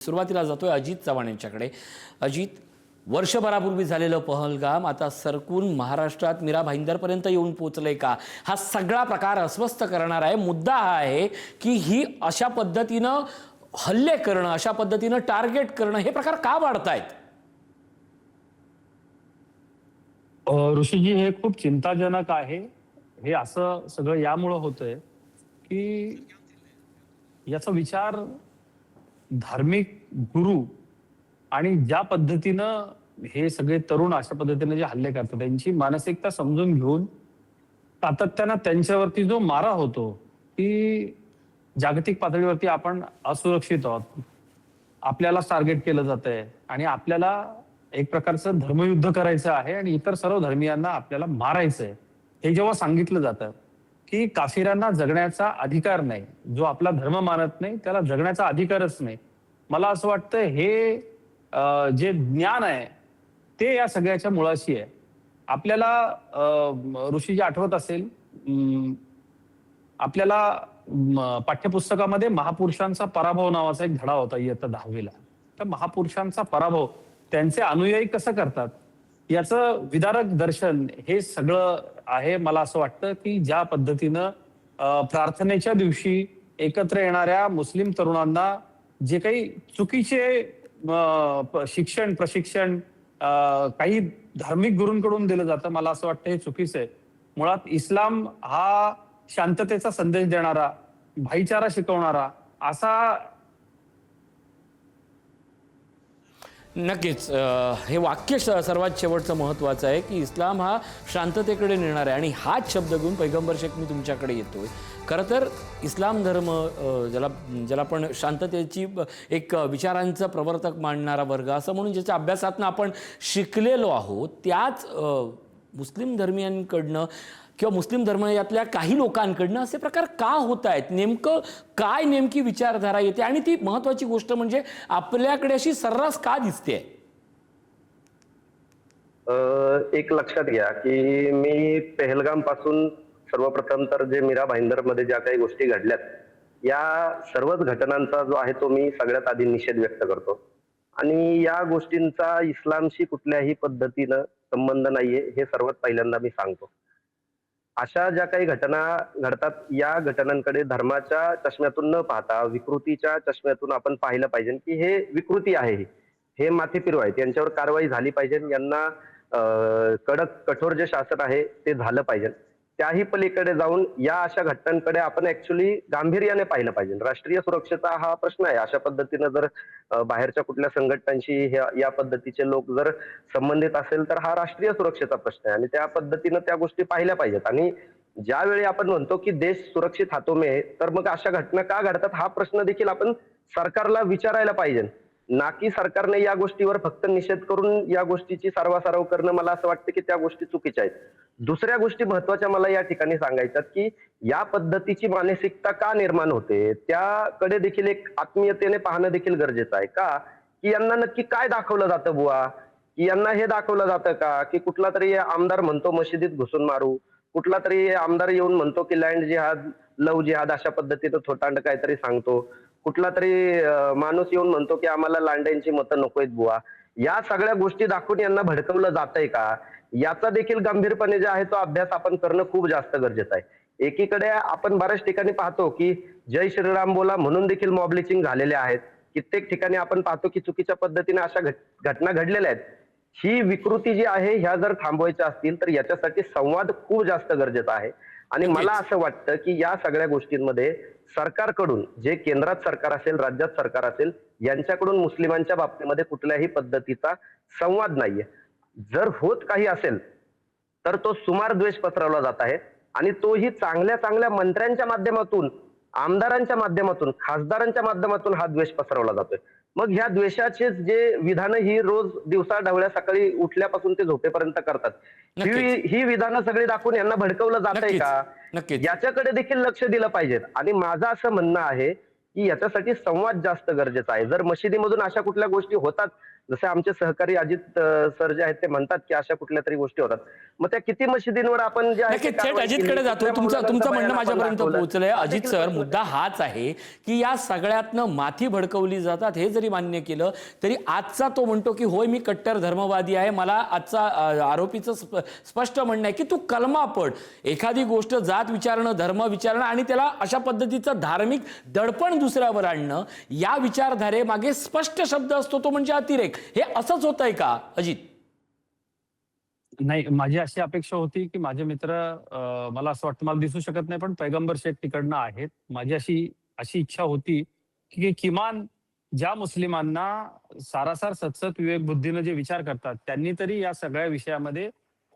सुरुवातीला जातोय अजित चव्हाण यांच्याकडे। अजित, वर्षभरापूर्वी झालेलं पहलगाम आता सरकून महाराष्ट्रात मीरा भाईंदरपर्यंत येऊन पोहोचलंय का? हा सगळा प्रकार अस्वस्थ करणार आहे। मुद्दा हा आहे की ही अशा पद्धतीनं हल्ले करणं, अशा पद्धतीनं टार्गेट करणं हे प्रकार का वाढतायत? ऋषीजी, हे खूप चिंताजनक आहे। हे असं सगळं यामुळं होतंय की याचा विचार धार्मिक गुरु आणि ज्या पद्धतीनं हे सगळे तरुण अशा पद्धतीने जे हल्ले करतात त्यांची मानसिकता समजून घेऊन सातत्यानं त्यांच्यावरती जो मारा होतो की जागतिक पातळीवरती आपण असुरक्षित आहोत, आपल्याला टार्गेट केलं जातंय आणि आपल्याला एक प्रकारचं धर्मयुद्ध करायचं आहे आणि इतर सर्व धर्मियांना आपल्याला मारायचंय, हे जेव्हा सांगितलं जातं की काफिरांना जगण्याचा अधिकार नाही, जो आपला धर्म मानत नाही त्याला जगण्याचा अधिकारच नाही, मला असं वाटतं हे जे ज्ञान आहे ते या सगळ्याच्या मुळाशी आहे। आपल्याला ऋषीजी आठवत असेल, आपल्याला पाठ्यपुस्तकामध्ये महापुरुषांचा पराभव नावाचा एक धडा होता इयत्ता 10वीला। तर महापुरुषांचा पराभव त्यांचे अनुयायी कसं करतात याचं विदारक दर्शन हे सगळं आहे। मला असं वाटतं की ज्या पद्धतीनं प्रार्थनेच्या दिवशी एकत्र येणाऱ्या मुस्लिम तरुणांना जे काही चुकीचे प्रशिक्षण काही धार्मिक गुरूंकडून दिलं जातं, मला असं वाटतं हे चुकीचं आहे। मुळात इस्लाम हा शांततेचा संदेश देणारा, भाईचारा शिकवणारा असा। नक्कीच हे वाक्य सर्वात शेवटचं महत्त्वाचं आहे की इस्लाम हा शांततेकडे नेणार आहे आणि हाच शब्द घेऊन पैगंबर शेख मी तुमच्याकडे येतोय। खरं तर इस्लाम धर्म ज्याला आपण शांततेची एक विचारांचं प्रवर्तक मानणारा वर्ग असं म्हणून ज्याच्या अभ्यासातनं आपण शिकलेलो आहोत, त्याच मुस्लिम धर्मियांकडनं किंवा मुस्लिम धर्म यातल्या काही लोकांकडनं असे प्रकार का होत आहेत? नेमकं काय नेमकी विचारधारा येते आणि ती महत्त्वाची गोष्ट म्हणजे आपल्याकडे अशी सर्रास का दिसते? एक लक्षात घ्या की मी पहलगाम पासून सर्वप्रथम तर जे मीरा भाईंदर मध्ये ज्या काही गोष्टी घडल्यात या सर्वच घटनांचा जो आहे तो मी सगळ्यात आधी निषेध व्यक्त करतो आणि या गोष्टींचा इस्लामशी कुठल्याही पद्धतीनं संबंध नाहीये हे सर्वात पहिल्यांदा मी सांगतो। अशा ज्या काही घटना घडतात या घटनांकडे धर्माच्या चष्म्यातून न पाहता विकृतीच्या चष्म्यातून आपण पाहिलं पाहिजे की हे विकृती आहे, हे माथेफिरू आहेत, यांच्यावर कारवाई झाली पाहिजे, यांना कडक कठोर जे शासन आहे ते झालं पाहिजे। त्याही पलीकडे जाऊन या अशा घटनांकडे आपण ऍक्च्युअली गांभीर्याने पाहिलं पाहिजे। राष्ट्रीय सुरक्षेचा हा प्रश्न आहे। अशा पद्धतीनं जर बाहेरच्या कुठल्या संघटनांशी या पद्धतीचे लोक जर संबंधित असेल तर हा राष्ट्रीय सुरक्षेचा प्रश्न आहे आणि त्या पद्धतीनं त्या गोष्टी पाहिल्या पाहिजेत। आणि ज्यावेळी आपण म्हणतो की देश सुरक्षित हातों में है, तर मग अशा घटना का घडतात हा प्रश्न देखील आपण सरकारला विचारायला पाहिजे, ना की सरकारने या गोष्टीवर फक्त निषेध करून या गोष्टीची सारवासारव करणं। मला असं वाटतं की त्या गोष्टी चुकीच्या आहेत। दुसऱ्या गोष्टी महत्वाच्या मला या ठिकाणी सांगायच्यात की या पद्धतीची मानसिकता का निर्माण होते त्याकडे देखील एक आत्मीयतेने पाहणं देखील गरजेचं आहे का, की यांना नक्की काय दाखवलं जातं बुवा, की यांना हे दाखवलं जातं का की कुठला तरी आमदार म्हणतो मशिदीत घुसून मारू, कुठला तरी आमदार येऊन म्हणतो की लँड जिहाद, लव जिहाद अशा पद्धतीचं थोटांड काहीतरी सांगतो, कुठला तरी माणूस येऊन म्हणतो की आम्हाला लांड्यांची मतं नकोयत बुवा। या सगळ्या गोष्टी दाखवून यांना भडकवलं जातंय का याचा देखील गंभीरपणे जे आहे तो अभ्यास आपण करणं खूप जास्त गरजेचं आहे। एकीकडे आपण बऱ्याच ठिकाणी पाहतो की जय श्रीराम बोला म्हणून देखील मॉब लिंचिंग झालेले आहेत। कित्येक ठिकाणी आपण पाहतो की चुकीच्या पद्धतीने अशा घटना घडलेल्या आहेत। ही विकृती जी आहे ह्या जर थांबवायच्या असतील तर याच्यासाठी संवाद खूप जास्त गरजेचा आहे आणि मला असं वाटतं की या सगळ्या गोष्टींमध्ये सरकारकडून, जे केंद्रात सरकार असेल राज्यात सरकार असेल, यांच्याकडून मुस्लिमांच्या बाबतीमध्ये कुठल्याही पद्धतीचा संवाद नाहीये। जर होत काही असेल तर तो सुमार द्वेष पसरवला जात आहे आणि तोही चांगल्या चांगल्या मंत्र्यांच्या माध्यमातून, आमदारांच्या माध्यमातून, खासदारांच्या माध्यमातून हा द्वेष पसरवला जातोय। मग ह्या द्वेषाचे जे विधानं ही रोज दिवसा ढवळ्या सकाळी उठल्यापासून ते झोपेपर्यंत करतात, ही विधानं सगळी दाखवून यांना भडकवलं जातंय का याच्याकडे देखील लक्ष दिलं पाहिजे। आणि माझं असं म्हणणं आहे की याच्यासाठी संवाद जास्त गरजेचा आहे। जर मशिदीमधून अशा कुठल्या गोष्टी होतात जसे आमचे सहकारी अजित सर जे आहेत ते म्हणतात की अशा कुठल्या तरी गोष्टी होतात, मग त्या किती मशिदींवर आपण जे आहे ते नक्कीच थेट कारवाई केली, अजितकडे जातो. कुठल्या तुमचं मौलानांचं तुमचं म्हणणं बयान आपण माझ्यापर्यंत दाखवलं. पोहोचलंय. हा अजित देखील सर, प्रश्न मुद्दा हाच आहे की या सगळ्यातनं माथी भडकवली जातात हे जरी मान्य केलं तरी आजचा तो म्हणतो की होय मी कट्टर धर्मवादी आहे, मला आजचा आरोपीचं स्पष्ट म्हणणं आहे की तू कलमा पड. एखादी गोष्ट जात विचारणं, धर्म विचारणं आणि त्याला अशा पद्धतीचं धार्मिक दडपण दुसऱ्यावर आणणं, या विचारधारेमागे स्पष्ट शब्द असतो तो म्हणजे अतिरेक. हे असंच होतंय का अजित? नाही, माझी अशी अपेक्षा होती की माझे मित्र, मला असं वाटतं, मला दिसू शकत नाही पण पैगंबर शेख तिकडनं आहेत. माझी अशी अशी इच्छा होती की किमान ज्या मुस्लिमांना सारासार सतसत विवेक बुद्धीनं जे विचार करतात त्यांनी तरी या सगळ्या विषयामध्ये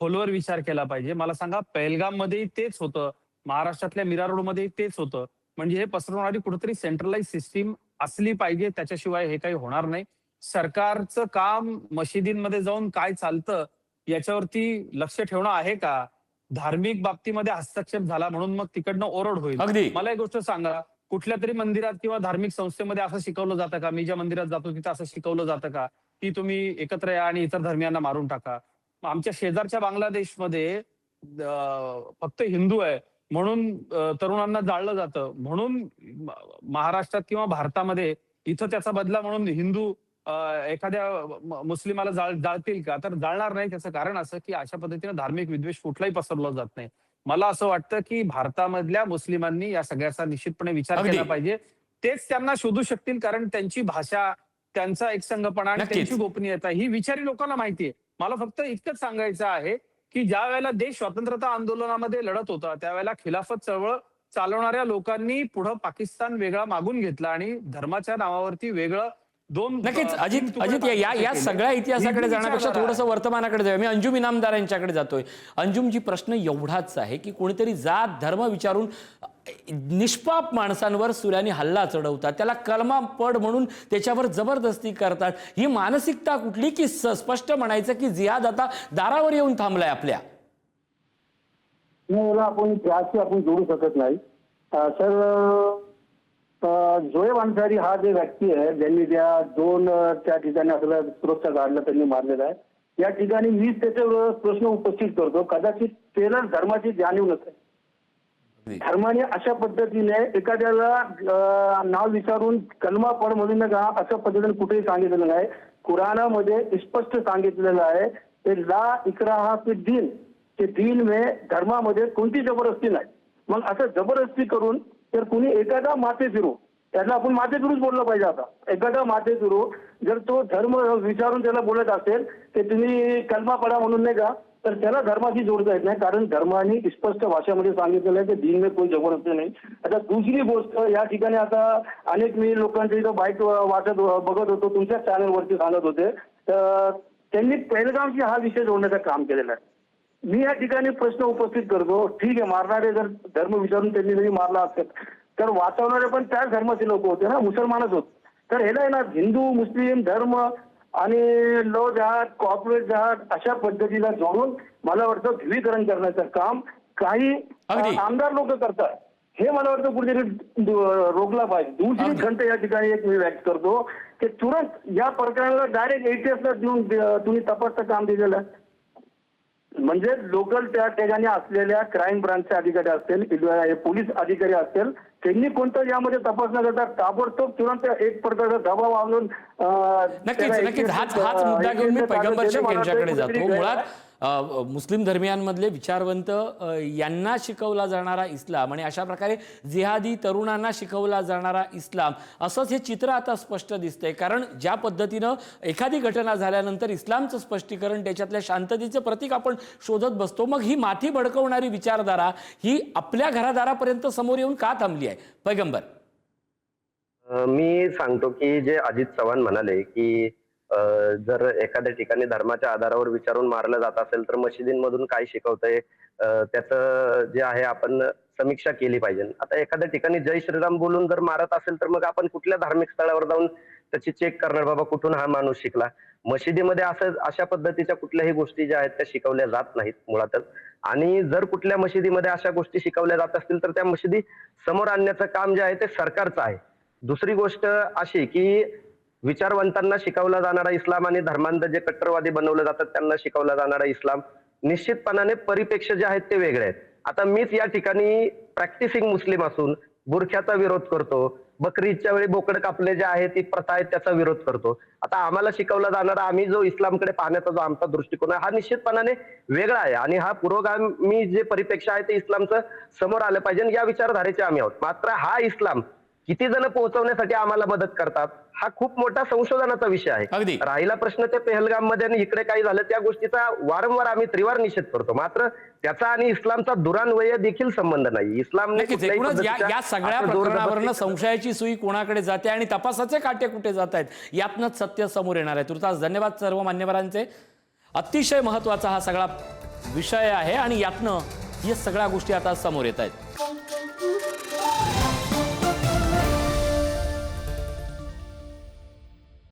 खोलवर विचार केला पाहिजे. मला सांगा, पहलगाम मध्येही तेच होतं, महाराष्ट्रातल्या मीरा रोड मध्येही तेच होतं. म्हणजे हे पसरवणारी कुठेतरी सेंट्रलाइज सिस्टीम असली पाहिजे, त्याच्याशिवाय हे काही होणार नाही. सरकारचं काम मशिदींमध्ये जाऊन काय चालतं याच्यावरती लक्ष ठेवणं आहे का? धार्मिक बाबतीमध्ये हस्तक्षेप झाला म्हणून मग तिकडनं ओरड होईल. अगदी. मला एक गोष्ट सांगा, कुठल्या तरी मंदिरात किंवा धार्मिक संस्थेमध्ये असं शिकवलं जातं का? मी ज्या मंदिरात जातो तिथं असं शिकवलं जातं का की तुम्ही एकत्र या आणि इतर धर्मियांना मारून टाका? मग आमच्या शेजारच्या बांगलादेशमध्ये फक्त हिंदू आहे म्हणून तरुणांना जाळलं जातं, म्हणून महाराष्ट्रात किंवा भारतामध्ये इथं त्याचा बदला म्हणून हिंदू एखाद्या मुस्लिमाला जाळतील का? तर जाळणार नाही. त्याचं कारण असं की अशा पद्धतीने धार्मिक विद्वेष कुठलाही पसरवला जात नाही. मला असं वाटतं की भारतामधल्या मुस्लिमांनी या सगळ्याचा निश्चितपणे विचार अगदी. केला पाहिजे. तेच त्यांना शोधू शकतील, कारण त्यांची भाषा, त्यांचा एकसंघपणा आणि नक्कीच. त्यांची गोपनीयता ही विचारी लोकांना माहिती आहे. मला फक्त इतकंच सांगायचं आहे की ज्या वेळेला देश स्वतंत्रता आंदोलनामध्ये लढत होता त्यावेळेला खिलाफत चळवळ चालवणाऱ्या लोकांनी पुढं पाकिस्तान वेगळा मागून घेतला आणि धर्माच्या नावावरती वेगळं दोन नक्कीच. अजित तीन तुकडे अजित या या पाकिस्तानचे केले. सगळ्या इतिहासाकडे ही जी जाण्यापेक्षा विचारधारा थोडंसं वर्तमानाकडे जाऊया. मी अंजुम इनामदार यांच्याकडे जातोय. अंजुमजी, प्रश्न एवढाच आहे की कोणीतरी जात धर्म विचारून निष्पाप माणसांवर सुऱ्याने हल्ला चढवतात, त्याला कलमा पड म्हणून त्याच्यावर जबरदस्ती करतात. ही मानसिकता कुठली की स्पष्ट म्हणायचं की जिहाद आता दारावर येऊन थांबलाय आपल्या? नाही, याला आपण त्याशी आपण जोडू शकत नाही. सर, जोएब अन्सारी हा जे व्यक्ती आहे ज्यांनी त्या ठिकाणी आपल्याला सुरक्षा गार्डला त्यांनी मारलेला आहे, या ठिकाणी मी त्याच्यावर प्रश्न उपस्थित करतो. कदाचित त्याला धर्माची जाणीव नसेल. धर्माने अशा पद्धतीने एखाद्याला नाव विचारून कलमा पड म्हणून नका अशा पद्धतीने कुठेही सांगितलेलं नाही. कुराणामध्ये स्पष्ट सांगितलेलं आहे ते ला इकराहा फी दीन, ते दीन में धर्मामध्ये कोणती जबरदस्ती नाही. मग असं जबरदस्ती करून तर कुणी एखादा माथे फिरू, त्याला आपण माथे फिरूच बोललं पाहिजे. आता एखादा माथे फिरू जर तो धर्म विचारून त्याला बोलत असेल ते तुम्ही कलमा पडा म्हणून नाही का, तर त्याला धर्माशी जोडता येत नाही. कारण धर्माने स्पष्ट भाषेमध्ये सांगितलेलं आहे की दीन में कोणी जबरदस्ती नाही. आता दुसरी गोष्ट, या ठिकाणी आता अनेक मी लोकांच्या इथं बाईट वाचत बघत होतो, तुमच्या चॅनलवरती सांगत होते, तर त्यांनी पहलगामशी हा विषय जोडण्याचं काम केलेलं आहे. मी या ठिकाणी प्रश्न उपस्थित करतो, ठीक आहे, मारणारे जर धर्म विचारून त्यांनी जरी मारला असेल तर वाचवणारे पण त्याच धर्माचे लोक होते ना, मुसलमानच होते. तर ह्याला आहे ना हिंदू मुस्लिम धर्म आणि लव जहाद, कॉर्पोरेट जहाद अशा पद्धतीला जोडून मला वाटतं ध्रुवीकरण करण्याचं काम काही अगदी. आमदार लोक करतात. हे मला वाटतं कुठेतरी रोखला पाहिजे. दुसरी खंत या ठिकाणी एक मी व्यक्त करतो की तुरंत या प्रकरणाला डायरेक्ट एटीएसला देऊन तुम्ही तपासचं काम दिलेलं आहे. म्हणजे लोकल त्या ठिकाणी असलेल्या क्राईम ब्रांचचे अधिकारी असतील, पोलीस अधिकारी असतील, त्यांनी कोणतं यामध्ये तपास न करता ताबडतोब तुरंत एक प्रकारचा दबाव आणून नक्कीच हाच मुद्दा घेऊन मी पैगंबर शेख यांच्याकडे जातो. मुळात मुस्लिम धर्मियांमधले विचारवंत यांना शिकवला जाणारा इस्लाम आणि अशा प्रकारे जिहादी तरुणांना शिकवला जाणारा इस्लाम, असंच हे चित्र आता स्पष्ट दिसतंय. कारण ज्या पद्धतीनं एखादी घटना झाल्यानंतर इस्लामचं स्पष्टीकरण, त्याच्यातल्या शांततेचं प्रतीक आपण शोधत बसतो, मग ही माथी भडकवणारी विचारधारा ही आपल्या घरादारापर्यंत समोर येऊन का थांबली आहे पैगंबर? मी सांगतो की जे अजित चव्हाण म्हणाले की जर एखाद्या ठिकाणी धर्माच्या आधारावर विचारून मारलं जात असेल तर मशिदींमधून काय शिकवतंय त्याचं जे आहे आपण समीक्षा केली पाहिजे. आता एखाद्या ठिकाणी जय श्रीराम बोलून जर मारत असेल तर मग आपण कुठल्या धार्मिक स्थळावर जाऊन त्याची चेक करणार, बाबा कुठून हा माणूस शिकला? मशिदीमध्ये अशा पद्धतीच्या कुठल्याही गोष्टी ज्या आहेत त्या शिकवल्या जात नाहीत मुळातच. आणि जर कुठल्या मशिदीमध्ये अशा गोष्टी शिकवल्या जात असतील तर त्या मशिदी समोर आणण्याचं काम जे आहे ते सरकारचं आहे. दुसरी गोष्ट अशी की विचारवंतांना शिकवला जाणारा इस्लाम आणि धर्मांध जे कट्टरवादी बनवले जातात त्यांना शिकवला जाणारा इस्लाम निश्चितपणाने परिप्रेक्ष्य जे आहेत ते वेगळे आहेत. आता मीच या ठिकाणी प्रॅक्टिसिंग मुस्लिम असून बुरख्याचा विरोध करतो, बकरी ईदच्या वेळी बोकड कापले जे आहे ती प्रथा आहे त्याचा विरोध करतो. आता आम्हाला शिकवला जाणारा आम्ही जो इस्लामकडे पाहण्याचा जो आमचा दृष्टिकोन आहे हा निश्चितपणाने वेगळा आहे आणि हा पुरोगामी जे परिप्रेक्ष्य आहे ते इस्लामचं समोर आलं पाहिजे या विचारधारेचे आम्ही आहोत. मात्र हा इस्लाम किती जण पोहोचवण्यासाठी आम्हाला मदत करतात हा खूप मोठा संशोधनाचा विषय आहे. अगदी. राहिला प्रश्न ते पेहलगाम मध्ये आणि इकडे काही झालं त्या गोष्टीचा वारंवार आम्ही त्रिवार निषेध करतो. मात्र त्याचा आणि इस्लामचा दुरान्वय देखील संबंध नाही. इस्लामने नक्कीच कुठल्याही एकूणच पद्धतीचा या सगळ्या असं प्रकरणावरनं जोरजबरदस्ती संशयाची सुई कोणाकडे जाते आणि तपासाचे काटे कुठे जात आहेत यातनंच सत्य समोर येणार आहे. तुर्तास धन्यवाद सर्व मान्यवरांचे. अतिशय महत्वाचा हा सगळा विषय आहे आणि यातनं या सगळ्या गोष्टी आता समोर येत आहेत.